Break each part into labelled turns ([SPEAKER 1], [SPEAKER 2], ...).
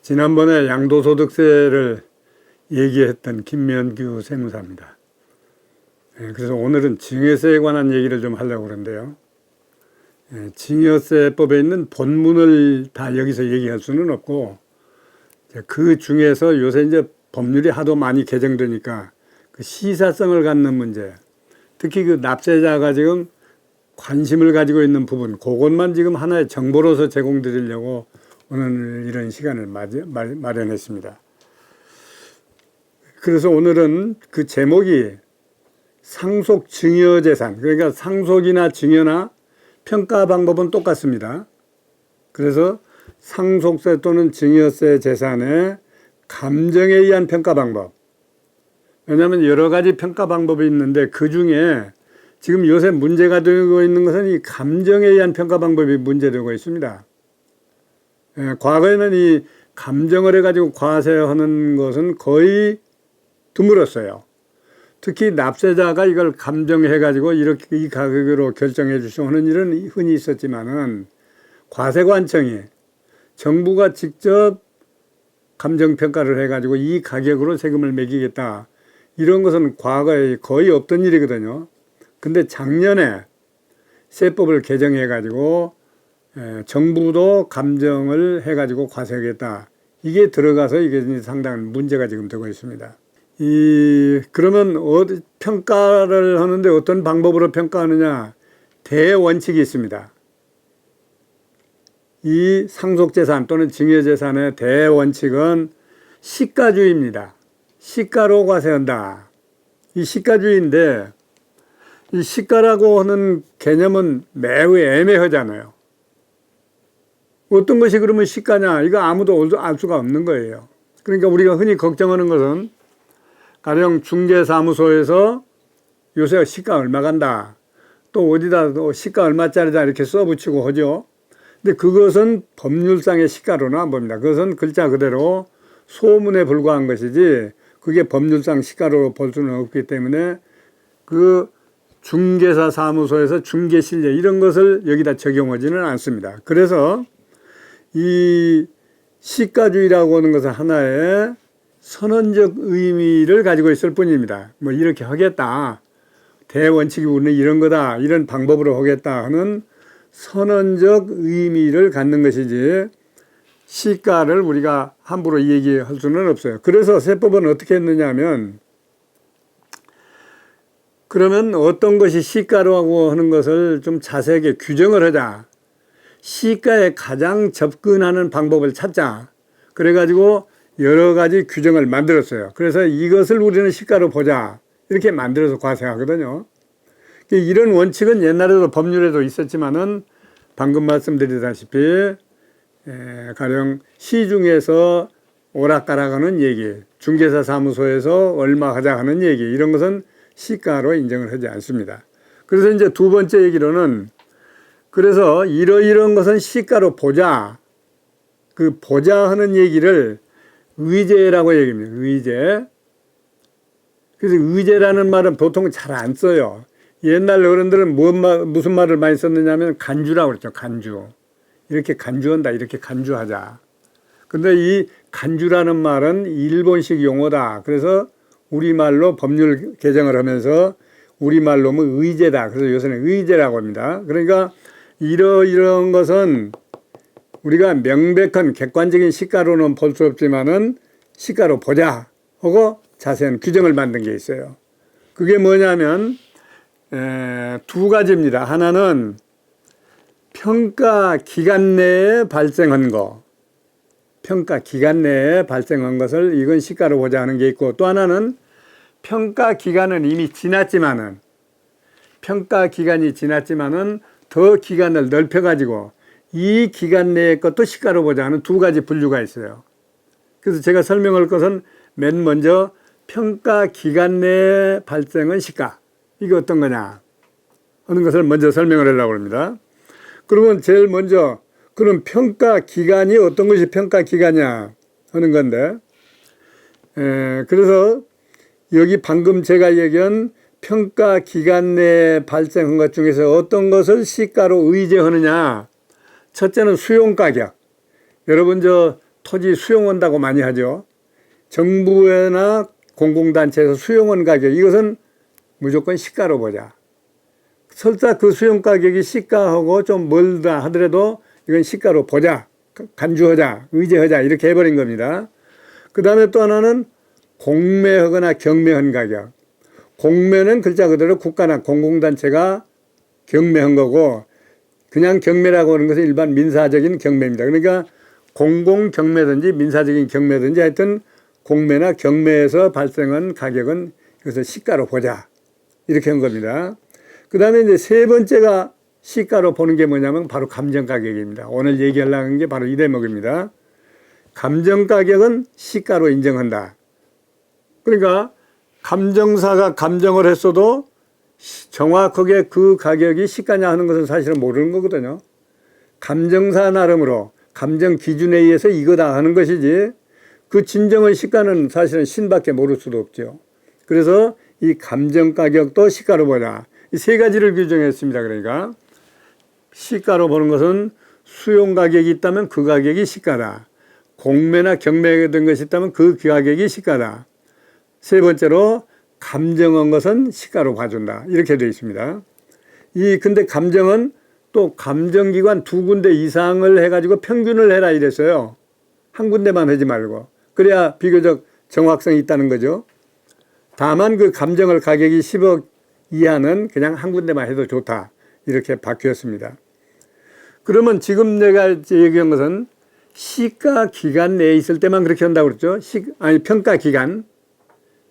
[SPEAKER 1] 지난번에 양도소득세를 얘기했던 김면규 세무사입니다. 그래서 오늘은 증여세에 관한 얘기를 좀 하려고 그러는데요. 증여세법에 있는 본문을 다 여기서 얘기할 수는 없고, 그 중에서 요새 이제 법률이 하도 많이 개정되니까 그 시사성을 갖는 문제, 특히 그 납세자가 지금 관심을 가지고 있는 부분, 그것만 지금 하나의 정보로서 제공드리려고 오늘 이런 시간을 마련했습니다. 그래서 오늘은 그 제목이 상속 증여재산, 그러니까 상속이나 증여나 평가 방법은 똑같습니다. 그래서 상속세 또는 증여세 재산의 감정에 의한 평가 방법. 왜냐하면 여러 가지 평가 방법이 있는데 그 중에 지금 요새 문제가 되고 있는 것은 이 감정에 의한 평가 방법이 문제되고 있습니다. 과거에는 이 감정을 해가지고 과세하는 것은 거의 드물었어요. 특히 납세자가 이걸 감정해가지고 이렇게 이 가격으로 결정해 주시고 하는 일은 흔히 있었지만은 과세관청이 정부가 직접 감정평가를 해가지고 이 가격으로 세금을 매기겠다. 이런 것은 과거에 거의 없던 일이거든요. 근데 작년에 세법을 개정해가지고 정부도 감정을 해가지고 과세하겠다. 이게 들어가서 이게 상당한 문제가 지금 되고 있습니다. 그러면 평가를 하는데 어떤 방법으로 평가하느냐? 대원칙이 있습니다. 이 상속재산 또는 증여재산의 대원칙은 시가주의입니다. 시가로 과세한다. 이 시가주의인데 이 시가라고 하는 개념은 매우 애매하잖아요. 어떤 것이 그러면 시가냐? 이거 아무도 알 수가 없는 거예요. 그러니까 우리가 흔히 걱정하는 것은 가령 중개사무소에서 요새 시가 얼마 간다. 또 어디다 시가 얼마짜리다 이렇게 써붙이고 하죠. 근데 그것은 법률상의 시가로는 안 봅니다. 그것은 글자 그대로 소문에 불과한 것이지 그게 법률상 시가로 볼 수는 없기 때문에 그 중개사 사무소에서 중개실력 이런 것을 여기다 적용하지는 않습니다. 그래서 이 시가주의라고 하는 것은 하나의 선언적 의미를 가지고 있을 뿐입니다. 뭐 이렇게 하겠다. 대원칙이 우리는 이런 거다. 이런 방법으로 하겠다 하는 선언적 의미를 갖는 것이지 시가를 우리가 함부로 얘기할 수는 없어요. 그래서 세법은 어떻게 했느냐 하면 그러면 어떤 것이 시가라고 하는 것을 좀 자세하게 규정을 하자. 시가에 가장 접근하는 방법을 찾자. 그래가지고 여러 가지 규정을 만들었어요. 그래서 이것을 우리는 시가로 보자. 이렇게 만들어서 과세하거든요. 이런 원칙은 옛날에도 법률에도 있었지만은 방금 말씀드리다시피 가령 시중에서 오락가락하는 얘기, 중개사 사무소에서 얼마 하자 하는 얘기 이런 것은 시가로 인정을 하지 않습니다. 그래서 이제 두 번째 얘기로는 그래서 이러이러한 것은 시가로 보자. 그 보자 하는 얘기를 의제라고 얘기합니다. 의제. 그래서 의제라는 말은 보통 잘 안 써요. 옛날 어른들은 무슨 말을 많이 썼느냐 하면 간주라고 그랬죠. 간주. 이렇게 간주한다. 이렇게 간주하자. 근데 이 간주라는 말은 일본식 용어다. 그래서 우리말로 법률 개정을 하면서 우리말로 하면 의제다. 그래서 요새는 의제라고 합니다. 그러니까 이러이러한 것은 우리가 명백한 객관적인 시가로는 볼 수 없지만은 시가로 보자 하고 자세한 규정을 만든 게 있어요. 그게 뭐냐면 두 가지입니다. 하나는 평가 기간 내에 발생한 거. 평가 기간 내에 발생한 것을 이건 시가로 보자 하는 게 있고 또 하나는 평가 기간은 이미 지났지만은 평가 기간이 지났지만은 더 기간을 넓혀가지고 이 기간 내의 것도 시가로 보자 하는 두 가지 분류가 있어요. 그래서 제가 설명할 것은 맨 먼저 평가 기간 내에 발생은 시가. 이게 어떤 거냐 하는 것을 먼저 설명을 하려고 합니다. 그러면 제일 먼저 그럼 평가 기간이 어떤 것이 평가 기간이냐 하는 건데 그래서 여기 방금 제가 얘기한 평가 기간 내에 발생한 것 중에서 어떤 것을 시가로 의제하느냐. 첫째는 수용가격. 여러분 토지 수용한다고 많이 하죠. 정부나 공공단체에서 수용한 가격, 이것은 무조건 시가로 보자. 설사 그 수용 가격이 시가하고 좀 멀다 하더라도 이건 시가로 보자, 간주하자, 의제하자 이렇게 해버린 겁니다. 그 다음에 또 하나는 공매하거나 경매한 가격. 공매는 글자 그대로 국가나 공공단체가 경매한 거고, 그냥 경매라고 하는 것은 일반 민사적인 경매입니다. 그러니까 공공경매든지 민사적인 경매든지 하여튼 공매나 경매에서 발생한 가격은 그래서 시가로 보자, 이렇게 한 겁니다. 그 다음에 이제 세 번째가 시가로 보는 게 뭐냐면 바로 감정가격입니다. 오늘 얘기하려고 하는 게 바로 이 대목입니다. 감정가격은 시가로 인정한다. 그러니까 감정사가 감정을 했어도 정확하게 그 가격이 시가냐 하는 것은 사실은 모르는 거거든요. 감정사 나름으로 감정 기준에 의해서 이거다 하는 것이지 그 진정한 시가는 사실은 신밖에 모를 수도 없죠. 그래서 이 감정가격도 시가로 보자. 이 세 가지를 규정했습니다. 그러니까 시가로 보는 것은 수용가격이 있다면 그 가격이 시가다. 공매나 경매가 된 것이 있다면 그 가격이 시가다. 세 번째로 감정한 것은 시가로 봐준다. 이렇게 되어 있습니다. 근데 감정은 또 감정기관 두 군데 이상을 해가지고 평균을 해라 이랬어요. 한 군데만 하지 말고. 그래야 비교적 정확성이 있다는 거죠. 다만 그 감정을 가격이 10억 이하는 그냥 한 군데만 해도 좋다. 이렇게 바뀌었습니다. 그러면 지금 내가 얘기한 것은 시가 기간 내에 있을 때만 그렇게 한다고 그랬죠. 평가 기간.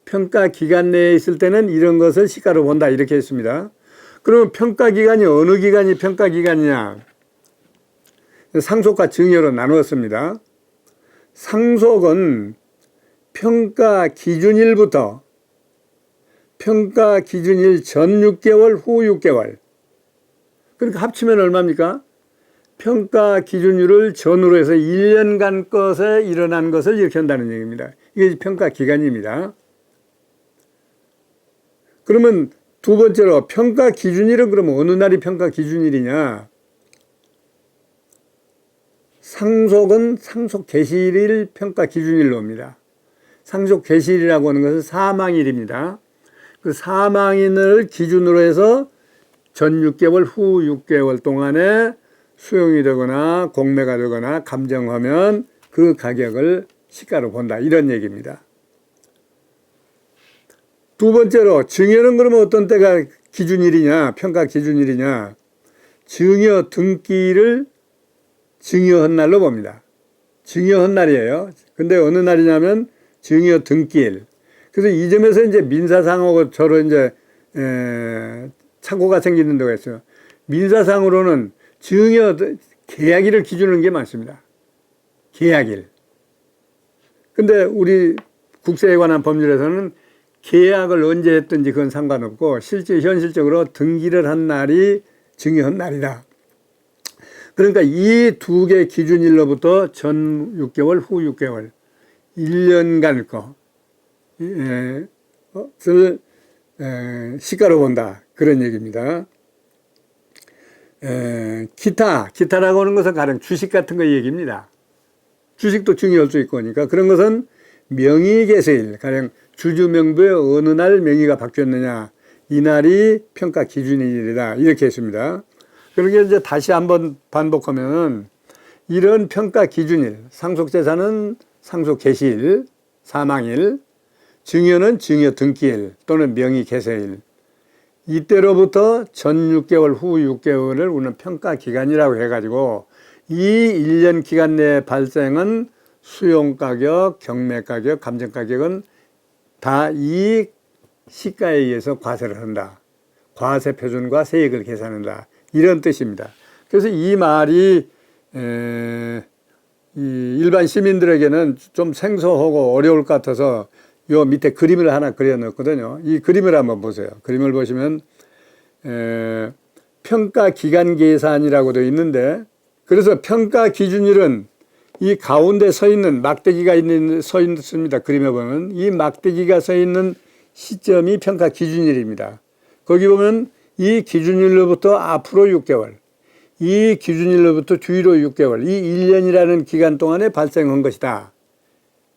[SPEAKER 1] 평가 기간 내에 있을 때는 이런 것을 시가로 본다. 이렇게 했습니다. 그러면 평가 기간이 어느 기간이 평가 기간이냐? 상속과 증여로 나누었습니다. 상속은 평가 기준일부터 평가 기준일 전 6개월, 후 6개월. 그러니까 합치면 얼마입니까? 평가 기준일을 전후로 해서 1년간 것에 일어난 것을 이렇게 한다는 얘기입니다. 이게 평가 기간입니다. 그러면 두 번째로 평가 기준일은 그러면 어느 날이 평가 기준일이냐? 상속은 상속 개시일 평가 기준일로 옵니다. 상속 개시일이라고 하는 것은 사망일입니다. 그 사망일을 기준으로 해서 전 6개월, 후 6개월 동안에 수용이 되거나 공매가 되거나 감정하면 그 가격을 시가로 본다. 이런 얘기입니다. 두 번째로 증여는 그러면 어떤 때가 기준일이냐, 평가 기준일이냐? 증여 등기를 증여한 날로 봅니다. 증여한 날이에요. 근데 어느 날이냐면 증여 등기일. 그래서 이 점에서 이제 민사상하고 저런 이제 착오가 생기는 데가 있어요. 민사상으로는 증여 계약일을 기준으로 하는 게 많습니다. 계약일. 근데 우리 국세에 관한 법률에서는 계약을 언제 했든지 그건 상관없고 현실적으로 등기를 한 날이 증여한 날이다. 그러니까 이 두 개 기준일로부터 전 6개월, 후 6개월, 1년간 것을 시가로 본다. 그런 얘기입니다. 기타라고 하는 것은 가령 주식 같은 거 얘기입니다. 주식도 증여할 수 있고 하니까 그런 것은 명의개세일, 가령 주주명부에 어느 날 명의가 바뀌었느냐, 이 날이 평가 기준일이다. 이렇게 했습니다. 그러게 이제 다시 한번 반복하면 이런 평가 기준일, 상속재산은 상속 개시일, 사망일, 증여는 증여 등기일 또는 명의 개세일. 이때로부터 전 6개월, 후 6개월을 우리는 평가 기간이라고 해가지고 이 1년 기간 내에 발생한 수용가격, 경매가격, 감정가격은 다 이 시가에 의해서 과세를 한다. 과세표준과 세액을 계산한다. 이런 뜻입니다. 그래서 이 말이 이 일반 시민들에게는 좀 생소하고 어려울 것 같아서 요 밑에 그림을 하나 그려놨거든요. 이 그림을 한번 보세요. 그림을 보시면 평가 기간 계산이라고 되어 있는데, 그래서 평가 기준일은 이 가운데 서 있는 막대기가 서 있습니다. 그림에 보면 이 막대기가 서 있는 시점이 평가 기준일입니다. 거기 보면 이 기준일로부터 앞으로 6개월, 이 기준일로부터 뒤로 6개월, 이 1년이라는 기간 동안에 발생한 것이다.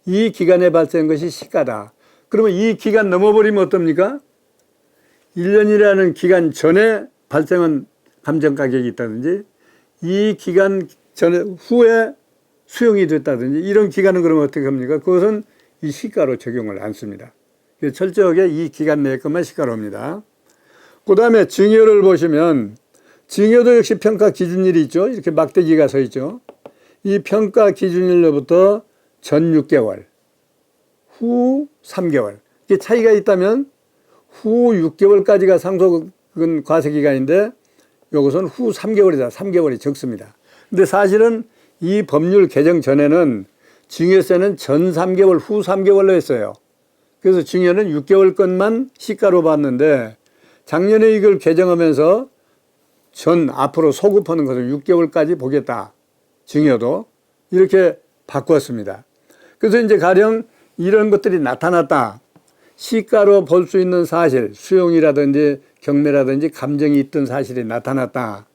[SPEAKER 1] 이 기간에 발생한 것이 시가다. 그러면 이 기간 넘어버리면 어떻습니까? 1년이라는 기간 전에 발생한 감정가격이 있다든지 이 기간 전에 후에 수용이 됐다든지 이런 기간은 그러면 어떻게 합니까? 그것은 이 시가로 적용을 안 씁니다. 철저하게 이 기간 내의 것만 시가로 합니다. 그 다음에 증여를 보시면 증여도 역시 평가 기준일이 있죠. 이렇게 막대기가 서 있죠. 이 평가 기준일로부터 전 6개월, 후 3개월. 이게 차이가 있다면 후 6개월까지가 상속은 과세기간인데 이것은 후 3개월이다. 3개월이 적습니다. 근데 사실은 이 법률 개정 전에는 증여세는 전 3개월, 후 3개월로 했어요. 그래서 증여는 6개월 것만 시가로 봤는데 작년에 이걸 개정하면서 앞으로 소급하는 것을 6개월까지 보겠다. 증여도 이렇게 바꿨습니다. 그래서 이제 가령 이런 것들이 나타났다. 시가로 볼 수 있는 사실, 수용이라든지 경매라든지 감정이 있던 사실이 나타났다.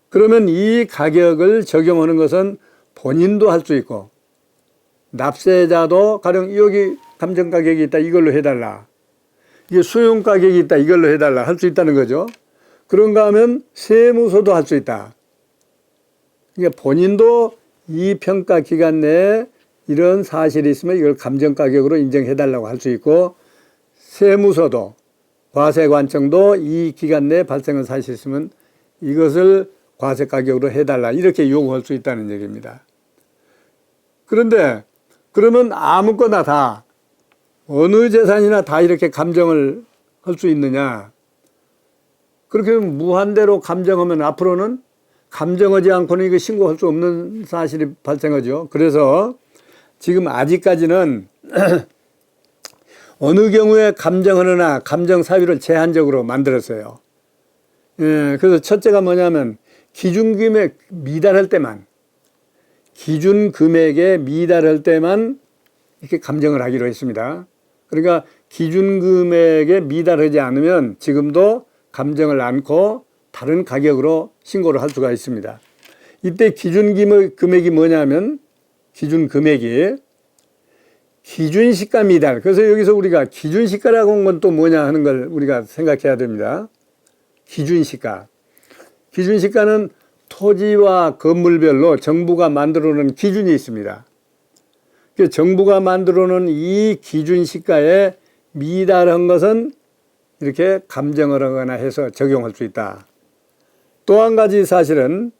[SPEAKER 1] 그러면 이 가격을 적용하는 것은 본인도 할 수 있고 납세자도 가령 여기 감정 가격이 있다 이걸로 해달라. 이게 수용 가격이 있다 이걸로 해달라 할 수 있다는 거죠. 그런가 하면 세무서도 할 수 있다. 그러니까 본인도 이 평가 기간 내에 이런 사실이 있으면 이걸 감정 가격으로 인정해달라고 할 수 있고 세무서도 과세관청도 이 기간 내에 발생한 사실이 있으면 이것을 과세 가격으로 해달라 이렇게 요구할 수 있다는 얘기입니다. 그런데 그러면 아무거나 다 어느 재산이나 다 이렇게 감정을 할 수 있느냐? 그렇게 무한대로 감정하면 앞으로는 감정하지 않고는 이거 신고할 수 없는 사실이 발생하죠. 그래서 지금 아직까지는 어느 경우에 감정하느나 감정 사유를 제한적으로 만들었어요. 예, 그래서 첫째가 뭐냐면 기준금액 미달할 때만 기준 금액에 미달할 때만 이렇게 감정을 하기로 했습니다. 그러니까 기준 금액에 미달하지 않으면 지금도 감정을 않고 다른 가격으로 신고를 할 수가 있습니다. 이때 기준 금액이 뭐냐면 기준 금액이 기준 시가 미달. 그래서 여기서 우리가 기준 시가라고 한 건 또 뭐냐 하는 걸 우리가 생각해야 됩니다. 기준 시가. 기준 시가는 토지와 건물별로 정부가 만들어 놓은 기준이 있습니다. 정부가 만들어 놓은 이 기준 시가에 미달한 것은 이렇게 감정을 하거나 해서 적용할 수 있다. 또 한 가지 사실은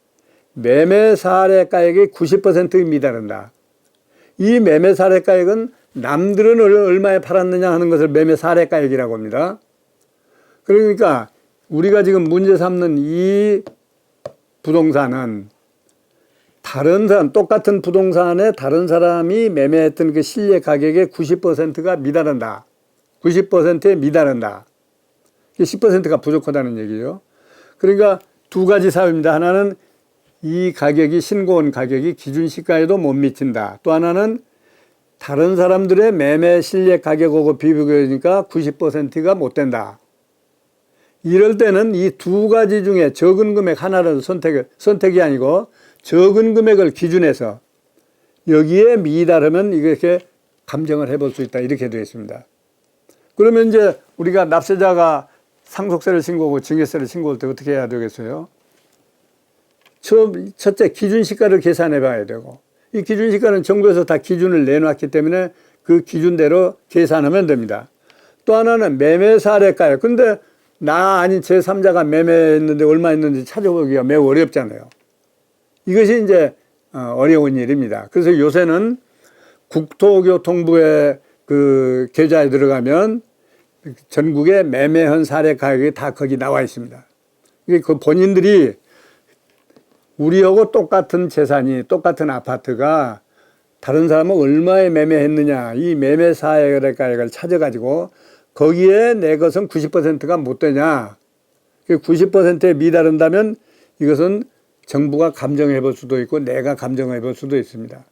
[SPEAKER 1] 매매 사례가액의 90% 미달한다. 이 매매 사례가액은 남들은 얼마에 팔았느냐 하는 것을 매매 사례가액이라고 합니다. 그러니까 우리가 지금 문제 삼는 이 부동산은 다른 사람, 똑같은 부동산에 다른 사람이 매매했던 그 실내 가격의 90%가 미달한다. 90%에 미달한다. 10%가 부족하다는 얘기죠. 그러니까 두 가지 사유입니다. 하나는 이 가격이 신고한 가격이 기준 시가에도 못 미친다. 또 하나는 다른 사람들의 매매 실내 가격하고 비교하니까 90%가 못 된다. 이럴 때는 이 두 가지 중에 적은 금액 하나를 선택이 아니고 적은 금액을 기준해서 여기에 미달하면 이렇게 감정을 해볼 수 있다. 이렇게 되어 있습니다. 그러면 이제 우리가 납세자가 상속세를 신고하고 증여세를 신고할 때 어떻게 해야 되겠어요? 첫째 기준시가를 계산해 봐야 되고 이 기준시가는 정부에서 다 기준을 내놨기 때문에 그 기준대로 계산하면 됩니다. 또 하나는 매매 사례가액. 근데 나 아닌 제3자가 매매했는데 얼마 했는지 찾아보기가 매우 어렵잖아요. 이것이 이제 어려운 일입니다. 그래서 요새는 국토교통부의 그 계좌에 들어가면 전국의 매매한 사례 가격이 다 거기 나와 있습니다. 그 본인들이 우리하고 똑같은 재산이 똑같은 아파트가 다른 사람은 얼마에 매매했느냐 이 매매 사례 가격을 찾아가지고 거기에 내 것은 90%가 못 되냐 90%에 미다른다면 이것은 정부가 감정해 볼 수도 있고 내가 감정해 볼 수도 있습니다.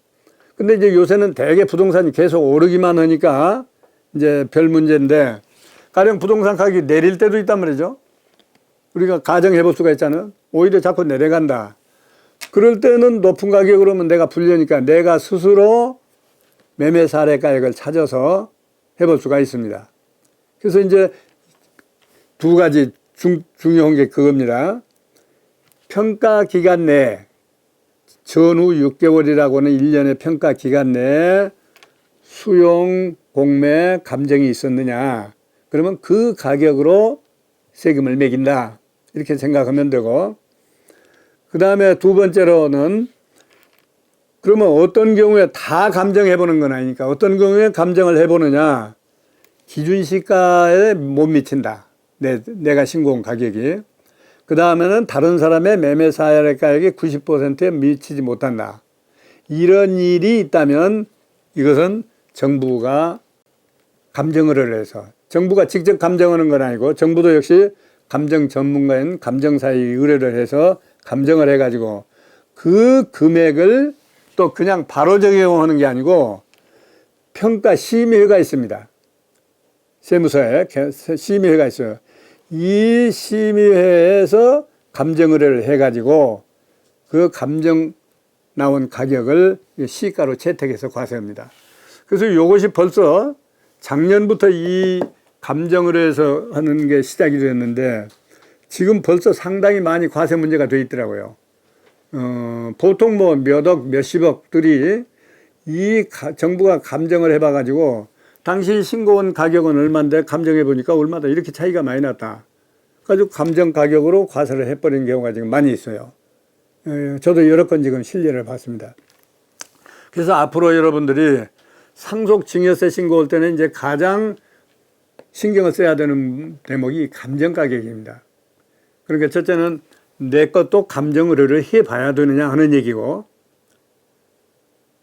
[SPEAKER 1] 근데 이제 요새는 대개 부동산이 계속 오르기만 하니까 이제 별 문제인데 가령 부동산 가격이 내릴 때도 있단 말이죠. 우리가 가정해 볼 수가 있잖아. 오히려 자꾸 내려간다. 그럴 때는 높은 가격으로 하면 내가 불려니까 내가 스스로 매매 사례 가격을 찾아서 해볼 수가 있습니다. 그래서 이제 두 가지 중요한 게 그겁니다. 평가 기간 내에 전후 6개월이라고 하는 1년의 평가 기간 내에 수용, 공매, 감정이 있었느냐. 그러면 그 가격으로 세금을 매긴다. 이렇게 생각하면 되고, 그 다음에 두 번째로는 그러면 어떤 경우에 다 감정해보는 건 아니니까 어떤 경우에 감정을 해보느냐. 기준시가에 못 미친다. 내가 신고한 가격이. 그 다음에는 다른 사람의 매매 사례 가격이 90%에 미치지 못한다. 이런 일이 있다면 이것은 정부가 감정을 해서, 정부가 직접 감정하는 건 아니고 정부도 역시 감정 전문가인 감정사에 의뢰를 해서 감정을 해가지고 그 금액을 또 그냥 바로 적용하는 게 아니고 평가 심의회가 있습니다. 세무서에 심의회가 있어요. 이 심의회에서 감정 의뢰를 해가지고 그 감정 나온 가격을 시가로 채택해서 과세합니다. 그래서 이것이 벌써 작년부터 이 감정 의뢰에서 하는 게 시작이 됐는데 지금 벌써 상당히 많이 과세 문제가 돼 있더라고요. 보통 뭐 몇억, 몇십억들이 정부가 감정을 해봐가지고 당신 신고한 가격은 얼마인데 감정해 보니까 얼마다 이렇게 차이가 많이 났다. 가지고 감정 가격으로 과세를 해버리는 경우가 지금 많이 있어요. 저도 여러 건 지금 실례를 봤습니다. 그래서 앞으로 여러분들이 상속증여세 신고할 때는 이제 가장 신경을 써야 되는 대목이 감정 가격입니다. 그러니까 첫째는 내 것도 감정 의뢰를 해봐야 되느냐 하는 얘기고,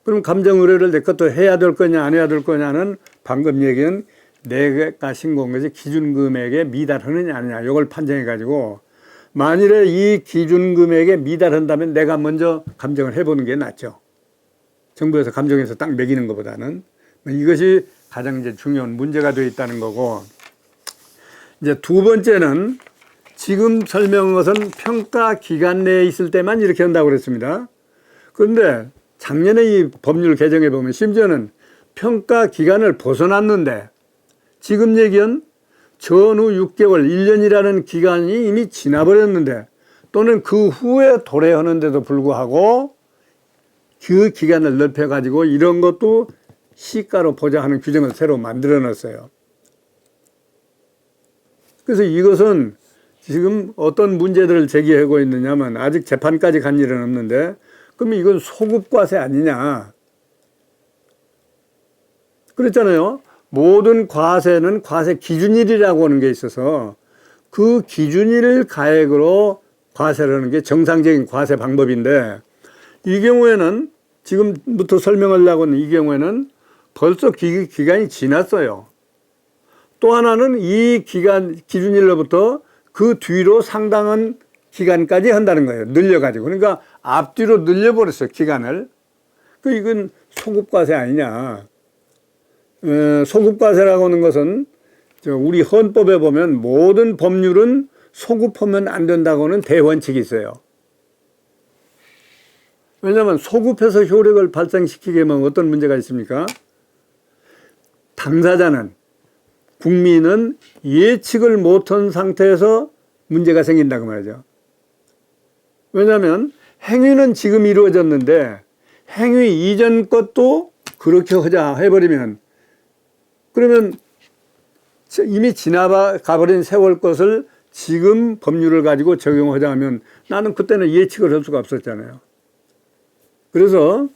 [SPEAKER 1] 그럼 감정 의뢰를 내 것도 해야 될 거냐 안 해야 될 거냐는 방금 얘기한 내가 신고한 것이 기준금액에 미달하느냐 아니냐 이걸 판정해 가지고 만일에 이 기준금액에 미달한다면 내가 먼저 감정을 해보는 게 낫죠. 정부에서 감정해서 딱 매기는 것보다는. 이것이 가장 이제 중요한 문제가 되어 있다는 거고, 이제 두 번째는 지금 설명한 것은 평가 기간 내에 있을 때만 이렇게 한다고 그랬습니다. 그런데 작년에 이 법률 개정해 보면 심지어는 평가 기간을 벗어났는데 지금 얘기한 전후 6개월, 1년이라는 기간이 이미 지나버렸는데 또는 그 후에 도래하는데도 불구하고 그 기간을 넓혀가지고 이런 것도 시가로 보자 하는 규정을 새로 만들어 놨어요. 그래서 이것은 지금 어떤 문제들을 제기하고 있느냐면 아직 재판까지 간 일은 없는데 그러면 이건 소급과세 아니냐. 그랬잖아요. 모든 과세는 과세 기준일이라고 하는 게 있어서 그 기준일 가액으로 과세를 하는 게 정상적인 과세 방법인데 이 경우에는 지금부터 설명하려고 하는 이 경우에는 벌써 기간이 지났어요. 또 하나는 이 기준일로부터 그 뒤로 상당한 기간까지 한다는 거예요. 늘려가지고. 그러니까 앞뒤로 늘려버렸어요. 기간을. 이건 소급과세 아니냐. 소급과세라고 하는 것은 우리 헌법에 보면 모든 법률은 소급하면 안 된다고는 대원칙이 있어요. 왜냐하면 소급해서 효력을 발생시키게 하면 어떤 문제가 있습니까? 당사자는, 국민은 예측을 못한 상태에서 문제가 생긴다고 말이죠. 왜냐하면 행위는 지금 이루어졌는데 행위 이전 것도 그렇게 하자 해버리면 그러면 이미 지나가버린 세월 것을 지금 법률을 가지고 적용하자 하면 나는 그때는 예측을 할 수가 없었잖아요. 그래서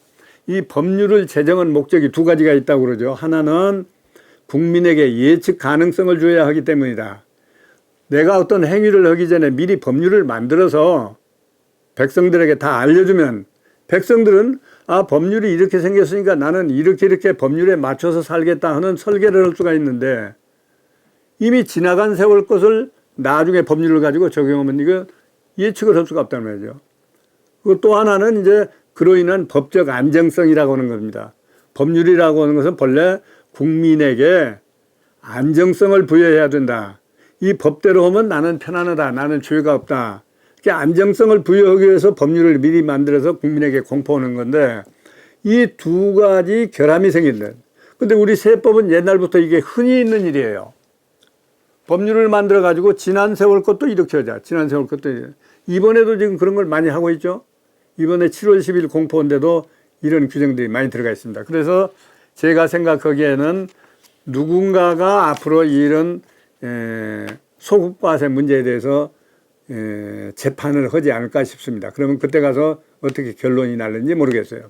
[SPEAKER 1] 이 법률을 제정한 목적이 두 가지가 있다고 그러죠. 하나는 국민에게 예측 가능성을 줘야 하기 때문이다. 내가 어떤 행위를 하기 전에 미리 법률을 만들어서 백성들에게 다 알려주면 백성들은 법률이 이렇게 생겼으니까 나는 이렇게 법률에 맞춰서 살겠다 하는 설계를 할 수가 있는데 이미 지나간 세월 것을 나중에 법률을 가지고 적용하면 이거 예측을 할 수가 없다는 말이죠. 그리고 또 하나는 이제 그로 인한 법적 안정성이라고 하는 겁니다. 법률이라고 하는 것은 본래 국민에게 안정성을 부여해야 된다. 이 법대로 하면 나는 편안하다. 나는 죄가 없다. 이렇게 안정성을 부여하기 위해서 법률을 미리 만들어서 국민에게 공포하는 건데 이 두 가지 결함이 생긴다. 근데 우리 세법은 옛날부터 이게 흔히 있는 일이에요. 법률을 만들어 가지고 지난 세월 것도 이렇게 하자. 지난 세월 것도 이렇게. 이번에도 지금 그런 걸 많이 하고 있죠. 이번에 7월 10일 공포인데도 이런 규정들이 많이 들어가 있습니다. 그래서 제가 생각하기에는 누군가가 앞으로 이런 소급과세 문제에 대해서 재판을 하지 않을까 싶습니다. 그러면 그때 가서 어떻게 결론이 날는지 모르겠어요.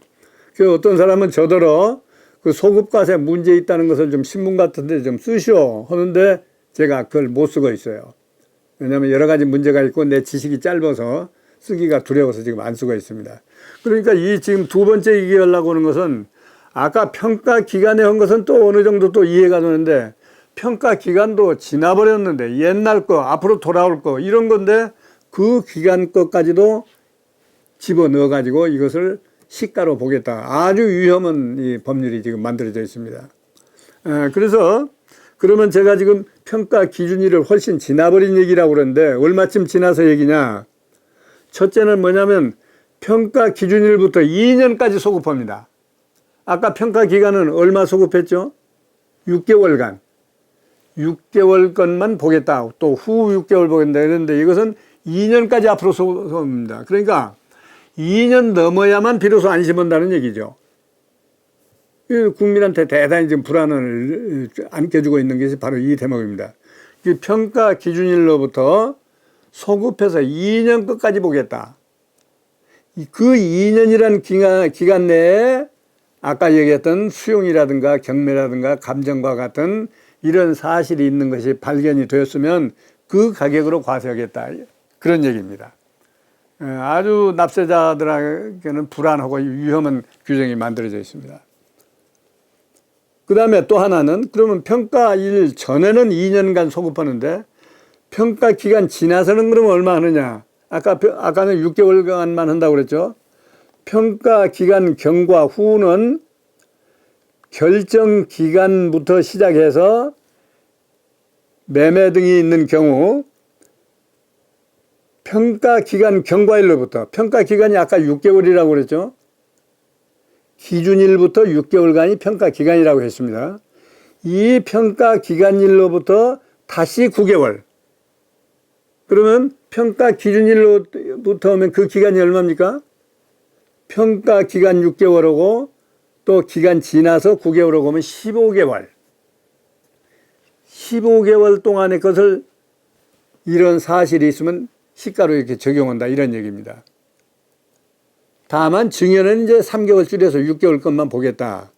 [SPEAKER 1] 그 어떤 사람은 저더러 그 소급과세 문제 있다는 것을 좀 신문 같은 데 좀 쓰시오 하는데 제가 그걸 못 쓰고 있어요. 왜냐하면 여러 가지 문제가 있고 내 지식이 짧아서 쓰기가 두려워서 지금 안 쓰고 있습니다. 그러니까 이 지금 두 번째 얘기하려고 하는 것은 아까 평가 기간에 한 것은 또 어느 정도 또 이해가 되는데 평가 기간도 지나버렸는데 옛날 거 앞으로 돌아올 거 이런 건데 그 기간 것까지도 집어넣어 가지고 이것을 시가로 보겠다. 아주 위험한 이 법률이 지금 만들어져 있습니다. 그래서 그러면 제가 지금 평가 기준일을 훨씬 지나버린 얘기라고 그러는데 얼마쯤 지나서 얘기냐. 첫째는 뭐냐면 평가 기준일부터 2년까지 소급합니다. 아까 평가 기간은 얼마 소급했죠? 6개월간. 6개월 것만 보겠다. 또 후 6개월 보겠다. 그런데 이것은 2년까지 앞으로 소급합니다. 그러니까 2년 넘어야만 비로소 안심한다는 얘기죠. 국민한테 대단히 지금 불안을 안겨주고 있는 것이 바로 이 대목입니다. 평가 기준일로부터 소급해서 2년 끝까지 보겠다. 그 2년이라는 기간 내에 아까 얘기했던 수용이라든가 경매라든가 감정과 같은 이런 사실이 있는 것이 발견이 되었으면 그 가격으로 과세하겠다. 그런 얘기입니다. 아주 납세자들에게는 불안하고 위험한 규정이 만들어져 있습니다. 그 다음에 또 하나는 그러면 평가일 전에는 2년간 소급하는데 평가 기간 지나서는 그러면 얼마 하느냐. 아까는 6개월간만 한다고 그랬죠. 평가 기간 경과 후는 결정 기간부터 시작해서 매매 등이 있는 경우 평가 기간 경과일로부터 평가 기간이 아까 6개월이라고 그랬죠. 기준일부터 6개월간이 평가 기간이라고 했습니다. 이 평가 기간일로부터 다시 9개월. 그러면 평가 기준일로부터 하면 그 기간이 얼마입니까? 평가 기간 6개월하고 또 기간 지나서 9개월하고 하면 15개월. 15개월 동안의 것을 이런 사실이 있으면 시가로 이렇게 적용한다 이런 얘기입니다. 다만 증여는 이제 3개월 줄여서 6개월 것만 보겠다.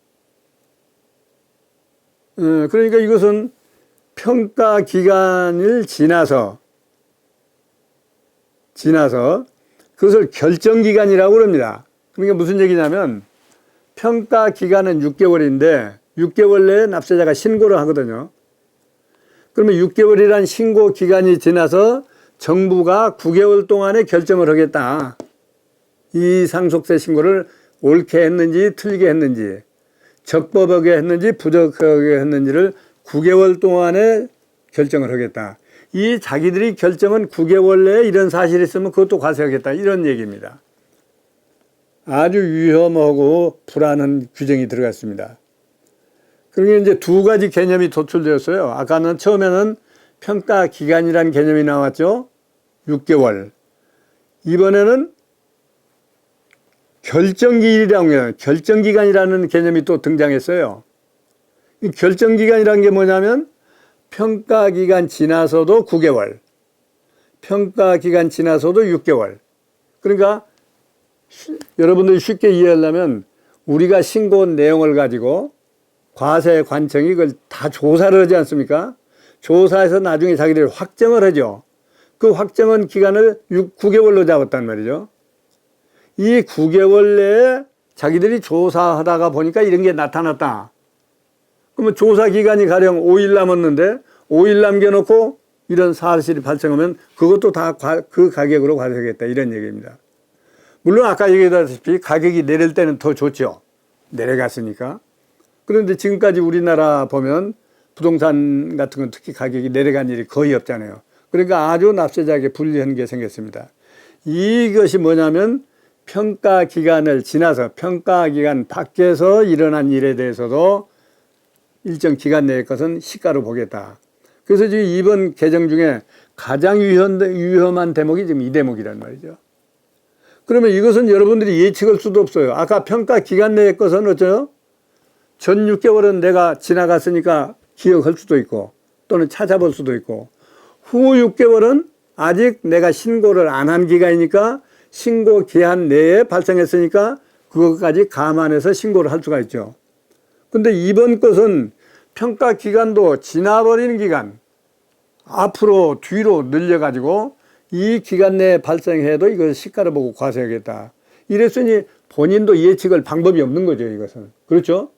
[SPEAKER 1] 그러니까 이것은 평가 기간을 지나서 그것을 결정 기간이라고 그럽니다. 그러니까 무슨 얘기냐면 평가 기간은 6개월인데 6개월 내에 납세자가 신고를 하거든요. 그러면 6개월이란 신고 기간이 지나서 정부가 9개월 동안에 결정을 하겠다. 이 상속세 신고를 옳게 했는지 틀리게 했는지 적법하게 했는지 부적하게 했는지를 9개월 동안에 결정을 하겠다. 이 자기들이 결정은 9개월 내에 이런 사실이 있으면 그것도 과세하겠다 이런 얘기입니다. 아주 위험하고 불안한 규정이 들어갔습니다. 그러니까 이제 두 가지 개념이 도출되었어요. 아까는 처음에는 평가 기간이라는 개념이 나왔죠. 6개월. 이번에는 결정기간이라는 개념이 또 등장했어요. 이 결정기간이라는 게 뭐냐면 평가기간 지나서도 9개월, 평가기간 지나서도 6개월. 그러니까 여러분들이 쉽게 이해하려면 우리가 신고한 내용을 가지고 과세 관청이 그걸 다 조사를 하지 않습니까? 조사해서 나중에 자기들이 확정을 하죠. 그 확정한 기간을 9개월로 잡았단 말이죠. 이 9개월 내에 자기들이 조사하다가 보니까 이런 게 나타났다. 그러면 조사 기간이 가령 5일 남았는데 5일 남겨놓고 이런 사실이 발생하면 그것도 다 그 가격으로 과세하겠다 이런 얘기입니다. 물론 아까 얘기했다시피 가격이 내릴 때는 더 좋죠. 내려갔으니까. 그런데 지금까지 우리나라 보면 부동산 같은 건 특히 가격이 내려간 일이 거의 없잖아요. 그러니까 아주 납세자에게 불리한 게 생겼습니다. 이것이 뭐냐면 평가 기간을 지나서 평가 기간 밖에서 일어난 일에 대해서도 일정 기간 내의 것은 시가로 보겠다. 그래서 지금 이번 개정 중에 가장 위험한 대목이 지금 이 대목이란 말이죠. 그러면 이것은 여러분들이 예측할 수도 없어요. 아까 평가 기간 내의 것은 어쩌요? 전 6개월은 내가 지나갔으니까 기억할 수도 있고 또는 찾아볼 수도 있고 후 6개월은 아직 내가 신고를 안 한 기간이니까 신고 기한 내에 발생했으니까 그것까지 감안해서 신고를 할 수가 있죠. 근데 이번 것은 평가 기간도 지나버리는 기간 앞으로 뒤로 늘려가지고 이 기간 내에 발생해도 이것을 시가를 보고 과세하겠다. 이랬으니 본인도 예측할 방법이 없는 거죠, 이것은. 그렇죠?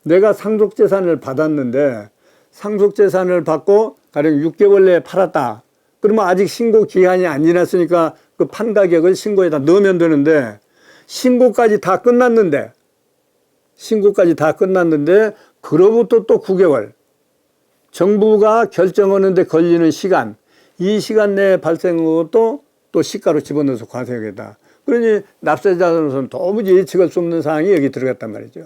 [SPEAKER 1] 내가 상속재산을 받았는데 상속재산을 받고 가령 6개월 내에 팔았다. 그러면 아직 신고 기한이 안 지났으니까 그 판 가격을 신고에다 넣으면 되는데 신고까지 다 끝났는데 그로부터 또 9개월 정부가 결정하는데 걸리는 시간 이 시간 내에 발생한 것도 또 시가로 집어넣어서 과세하겠다. 그러니 납세자로서는 도무지 예측할 수 없는 사항이 여기 들어갔단 말이죠.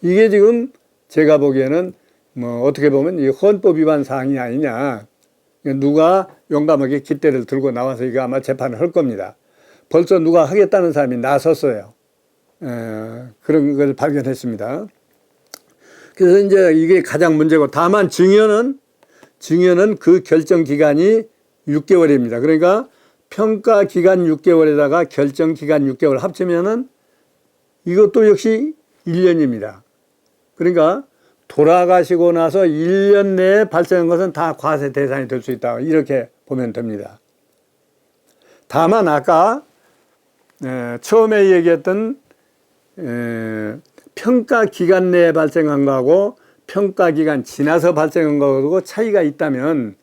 [SPEAKER 1] 이게 지금 제가 보기에는 뭐 어떻게 보면 이 헌법 위반 사항이 아니냐. 누가 용감하게 깃대를 들고 나와서 이거 아마 재판을 할 겁니다. 벌써 누가 하겠다는 사람이 나섰어요. 그런 걸 발견했습니다. 그래서 이제 이게 가장 문제고 다만 증여는 그 결정 기간이 6개월입니다. 그러니까 평가 기간 6개월에다가 결정 기간 6개월 합치면은 이것도 역시 1년입니다. 그러니까 돌아가시고 나서 1년 내에 발생한 것은 다 과세 대상이 될 수 있다. 이렇게 보면 됩니다. 다만 아까 처음에 얘기했던 평가 기간 내에 발생한 거하고 평가 기간 지나서 발생한 거하고 차이가 있다면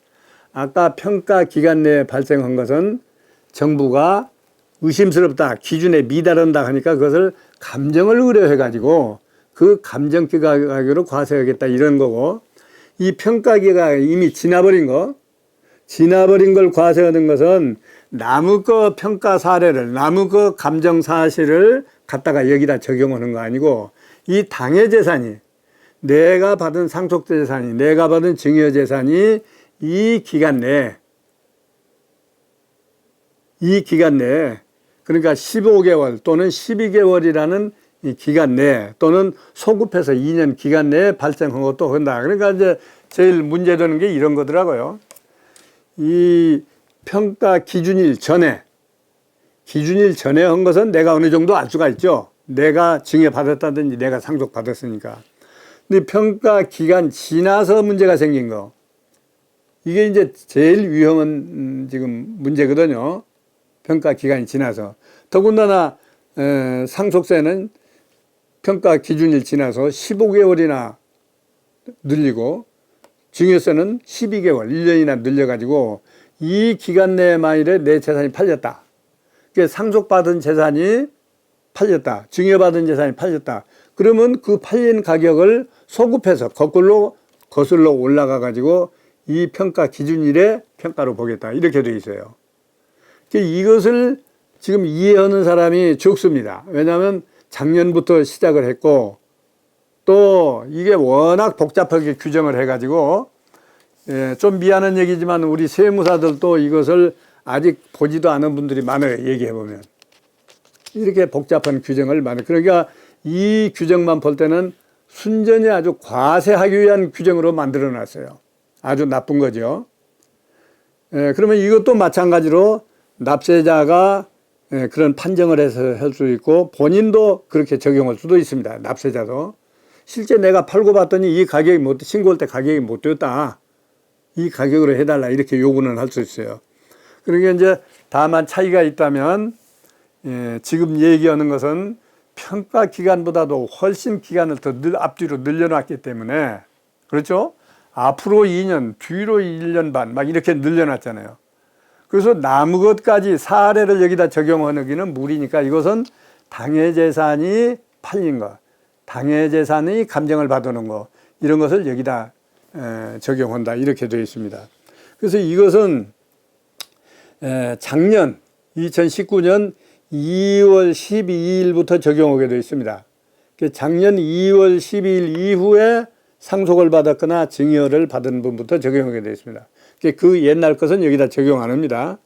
[SPEAKER 1] 아까 평가 기간 내에 발생한 것은 정부가 의심스럽다, 기준에 미달한다 하니까 그것을 감정을 의뢰해 가지고 그 감정기 가격으로 과세하겠다 이런 거고 이 평가기가 이미 지나버린 걸 과세하는 것은 남의 거 평가 사례를 남의 거 감정 사실을 갖다가 여기다 적용하는 거 아니고 이 당해 재산이 내가 받은 상속 재산이 내가 받은 증여 재산이 이 기간 내에 그러니까 15개월 또는 12개월이라는 이 기간 내에 또는 소급해서 2년 기간 내에 발생한 것도 한다. 그러니까 이제 제일 문제되는 게 이런 거더라고요. 이 평가 기준일 전에 한 것은 내가 어느 정도 알 수가 있죠. 내가 증여받았다든지 내가 상속받았으니까. 근데 평가 기간 지나서 문제가 생긴 거. 이게 이제 제일 위험한 지금 문제거든요. 평가 기간이 지나서. 더군다나 상속세는 평가 기준일 지나서 15개월이나 늘리고 증여세는 12개월, 1년이나 늘려가지고 이 기간 내에 만일에 내 재산이 팔렸다. 그러니까 상속받은 재산이 팔렸다. 증여받은 재산이 팔렸다. 그러면 그 팔린 가격을 소급해서 거꾸로 거슬러 올라가 가지고 이 평가 기준일에 평가로 보겠다. 이렇게 되어 있어요. 이것을 지금 이해하는 사람이 적습니다. 왜냐하면 작년부터 시작을 했고 또 이게 워낙 복잡하게 규정을 해가지고 좀 미안한 얘기지만 우리 세무사들도 이것을 아직 보지도 않은 분들이 많아요. 얘기해보면. 이렇게 복잡한 규정을 그러니까 이 규정만 볼 때는 순전히 아주 과세하기 위한 규정으로 만들어 놨어요. 아주 나쁜 거죠. 그러면 이것도 마찬가지로 납세자가 그런 판정을 해서 할 수 있고 본인도 그렇게 적용할 수도 있습니다. 납세자도. 실제 내가 팔고 봤더니 이 가격이 신고할 때 가격이 못 되었다. 이 가격으로 해달라. 이렇게 요구는 할 수 있어요. 그러니까 이제 다만 차이가 있다면 지금 얘기하는 것은 평가 기간보다도 훨씬 기간을 더 앞뒤로 늘려놨기 때문에 그렇죠? 앞으로 2년, 뒤로 1년 반 막 이렇게 늘려놨잖아요. 그래서 남의 것까지 사례를 여기다 적용하기는 무리니까 이것은 당해 재산이 팔린 거, 당해 재산이 감정을 받아놓은 거 이런 것을 여기다 적용한다 이렇게 되어 있습니다. 그래서 이것은 작년 2019년 2월 12일부터 적용하게 되어 있습니다. 작년 2월 12일 이후에 상속을 받았거나 증여를 받은 분부터 적용하게 되어 있습니다. 그 옛날 것은 여기다 적용 안 합니다.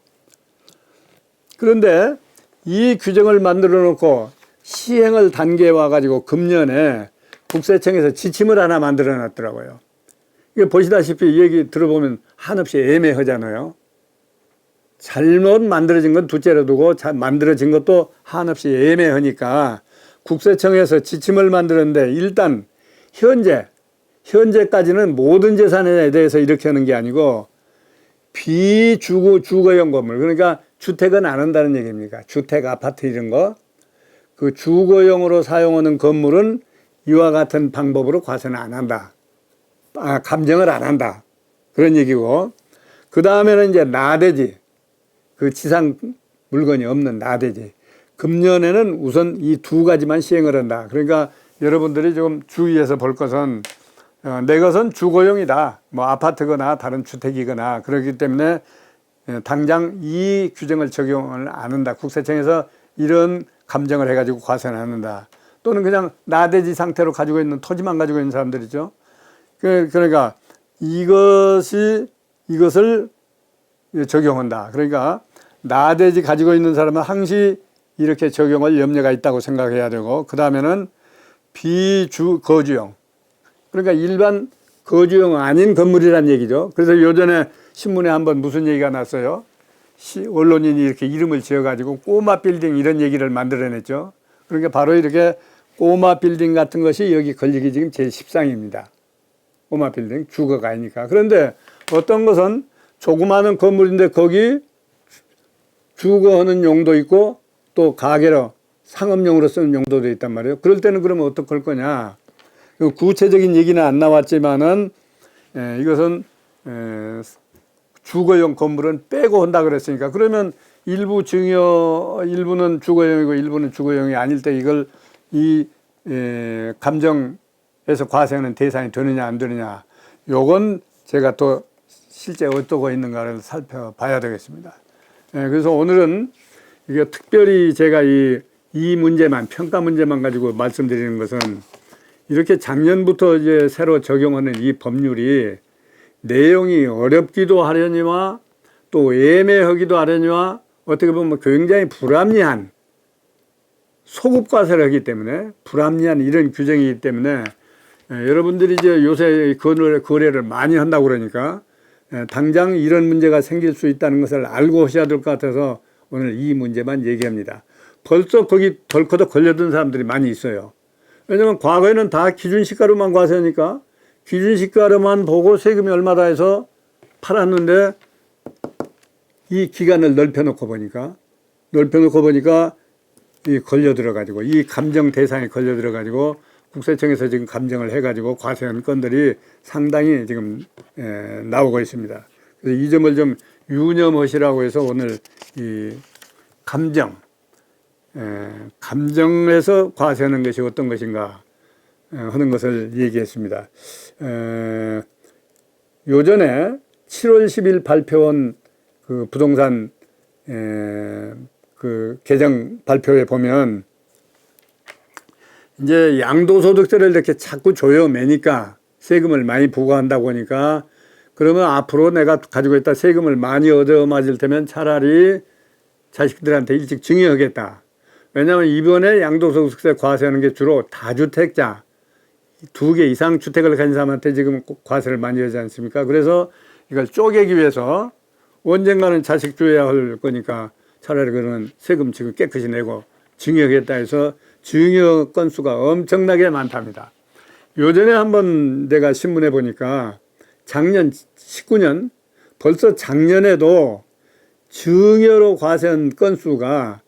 [SPEAKER 1] 그런데 이 규정을 만들어 놓고 시행을 단계에 와가지고 금년에 국세청에서 지침을 하나 만들어 놨더라고요. 이게 보시다시피 이 얘기 들어보면 한없이 애매하잖아요. 잘못 만들어진 건 둘째로 두고 만들어진 것도 한없이 애매하니까 국세청에서 지침을 만들었는데 일단 현재까지는 모든 재산에 대해서 이렇게 하는 게 아니고 주거용 건물, 그러니까 주택은 안 한다는 얘기입니까? 주택, 아파트 이런 거. 그 주거용으로 사용하는 건물은 이와 같은 방법으로 과세는 안 한다. 감정을 안 한다. 그런 얘기고. 그 다음에는 이제 나대지. 그 지상 물건이 없는 나대지. 금년에는 우선 이 두 가지만 시행을 한다. 그러니까 여러분들이 좀 주의해서 볼 것은 내 것은 주거용이다. 뭐 아파트거나 다른 주택이거나 그렇기 때문에 당장 이 규정을 적용을 안 한다. 국세청에서 이런 감정을 해가지고 과세는 안 한다. 또는 그냥 나대지 상태로 가지고 있는 토지만 가지고 있는 사람들이죠. 그러니까 이것을 적용한다. 그러니까 나대지 가지고 있는 사람은 항시 이렇게 적용할 염려가 있다고 생각해야 되고, 그 다음에는 비주거주용. 그러니까 일반 거주용 아닌 건물이란 얘기죠. 그래서 요전에 신문에 한번 무슨 얘기가 났어요. 언론인이 이렇게 이름을 지어가지고 꼬마 빌딩 이런 얘기를 만들어냈죠. 그러니까 바로 이렇게 꼬마 빌딩 같은 것이 여기 걸리기 지금 제일 십상입니다. 꼬마 빌딩, 주거가 아니니까. 그런데 어떤 것은 조그마한 건물인데 거기 주거하는 용도 있고 또 가게로 상업용으로 쓰는 용도도 있단 말이에요. 그럴 때는 그러면 어떻게 할 거냐. 구체적인 얘기는 안 나왔지만은 이것은 주거용 건물은 빼고 한다 그랬으니까, 그러면 일부는 주거용이고 일부는 주거용이 아닐 때 이걸 감정에서 과세하는 대상이 되느냐 안 되느냐, 요건 제가 또 실제 어떠고 있는가를 살펴봐야 되겠습니다. 그래서 오늘은 이게 특별히 제가 이 문제만, 평가 문제만 가지고 말씀드리는 것은, 이렇게 작년부터 이제 새로 적용하는 이 법률이 내용이 어렵기도 하려니와 또 애매하기도 하려니와 어떻게 보면 굉장히 불합리한 소급과세를 하기 때문에, 불합리한 이런 규정이기 때문에 여러분들이 이제 요새 거래를 많이 한다고 그러니까 당장 이런 문제가 생길 수 있다는 것을 알고 하셔야 될 것 같아서 오늘 이 문제만 얘기합니다. 벌써 거기 덜커덕 걸려든 사람들이 많이 있어요. 왜냐면 과거에는 다 기준시가로만 과세하니까 기준시가로만 보고 세금이 얼마다 해서 팔았는데, 이 기간을 넓혀놓고 보니까 이 걸려들어가지고, 이 감정 대상에 걸려들어가지고 국세청에서 지금 감정을 해가지고 과세한 건들이 상당히 지금 나오고 있습니다. 그래서 이 점을 좀 유념하시라고 해서 오늘 이 감정에서 과세하는 것이 어떤 것인가 하는 것을 얘기했습니다. 요전에 7월 10일 발표한 그 부동산 그 개정 발표에 보면 이제 양도소득세를 이렇게 자꾸 조여매니까 세금을 많이 부과한다고 하니까, 그러면 앞으로 내가 가지고 있다 세금을 많이 얻어맞을 테면 차라리 자식들한테 일찍 증여하겠다. 왜냐하면 이번에 양도소득세 과세하는 게 주로 다주택자, 2개 이상 주택을 가진 사람한테 지금 과세를 많이 하지 않습니까? 그래서 이걸 쪼개기 위해서 언젠가는 자식 줘야 할 거니까 차라리 그러면 세금 지금 깨끗이 내고 증여하겠다 해서 증여 건수가 엄청나게 많답니다. 요전에 한번 내가 신문에 보니까 작년 19년, 벌써 작년에도 증여로 과세한 건수가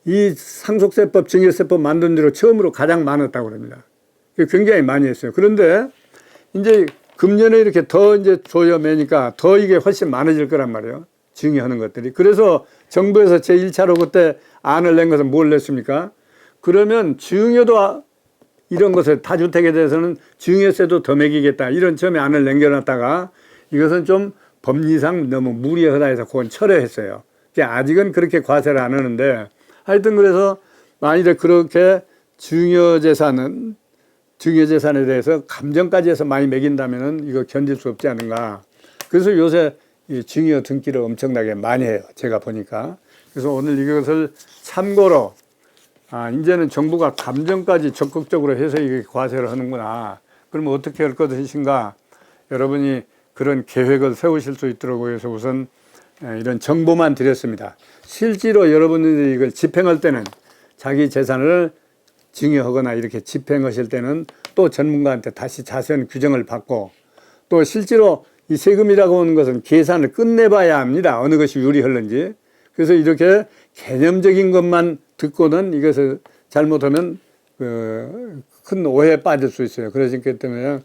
[SPEAKER 1] 이 상속세법, 증여세법 만든 뒤로 처음으로 가장 많았다고 합니다. 굉장히 많이 했어요. 그런데 이제 금년에 이렇게 더 이제 조여매니까 더 이게 훨씬 많아질 거란 말이에요. 증여하는 것들이. 그래서 정부에서 제1차로 그때 안을 낸 것은 뭘 냈습니까? 그러면 증여도 이런 것을 다주택에 대해서는 증여세도 더 매기겠다. 이런 처음에 안을 남겨놨다가 이것은 좀 법리상 너무 무리하다 해서 그건 철회했어요. 아직은 그렇게 과세를 안 하는데 하여튼 그래서 만일에 그렇게 증여재산에 대해서 감정까지 해서 많이 매긴다면은 이거 견딜 수 없지 않은가. 그래서 요새 이 증여 등기를 엄청나게 많이 해요. 제가 보니까. 그래서 오늘 이것을 참고로 이제는 정부가 감정까지 적극적으로 해서 이게 과세를 하는구나. 그러면 어떻게 할 것인가. 여러분이 그런 계획을 세우실 수 있도록 해서 우선 이런 정보만 드렸습니다. 실제로 여러분들이 이걸 집행할 때는 자기 재산을 증여하거나 이렇게 집행하실 때는 또 전문가한테 다시 자세한 규정을 받고 또 실제로 이 세금이라고 하는 것은 계산을 끝내봐야 합니다. 어느 것이 유리할는지. 그래서 이렇게 개념적인 것만 듣고는 이것을 잘못하면 큰 오해에 빠질 수 있어요. 그러기 때문에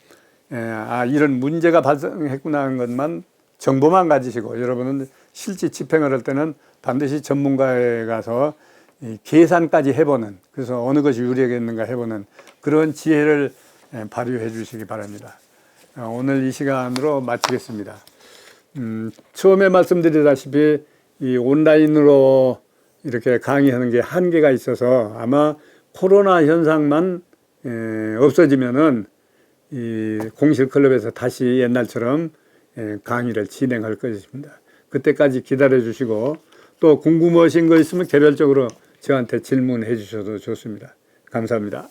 [SPEAKER 1] 이런 문제가 발생했구나 하는 것만 정보만 가지시고 여러분은 실제 집행을 할 때는 반드시 전문가에 가서 계산까지 해보는, 그래서 어느 것이 유리하겠는가 해보는 그런 지혜를 발휘해 주시기 바랍니다. 오늘 이 시간으로 마치겠습니다. 처음에 말씀드리다시피 이 온라인으로 이렇게 강의하는 게 한계가 있어서 아마 코로나 현상만 없어지면은 이 공실클럽에서 다시 옛날처럼 강의를 진행할 것입니다. 그때까지 기다려 주시고 또 궁금하신 거 있으면 개별적으로 저한테 질문해 주셔도 좋습니다. 감사합니다.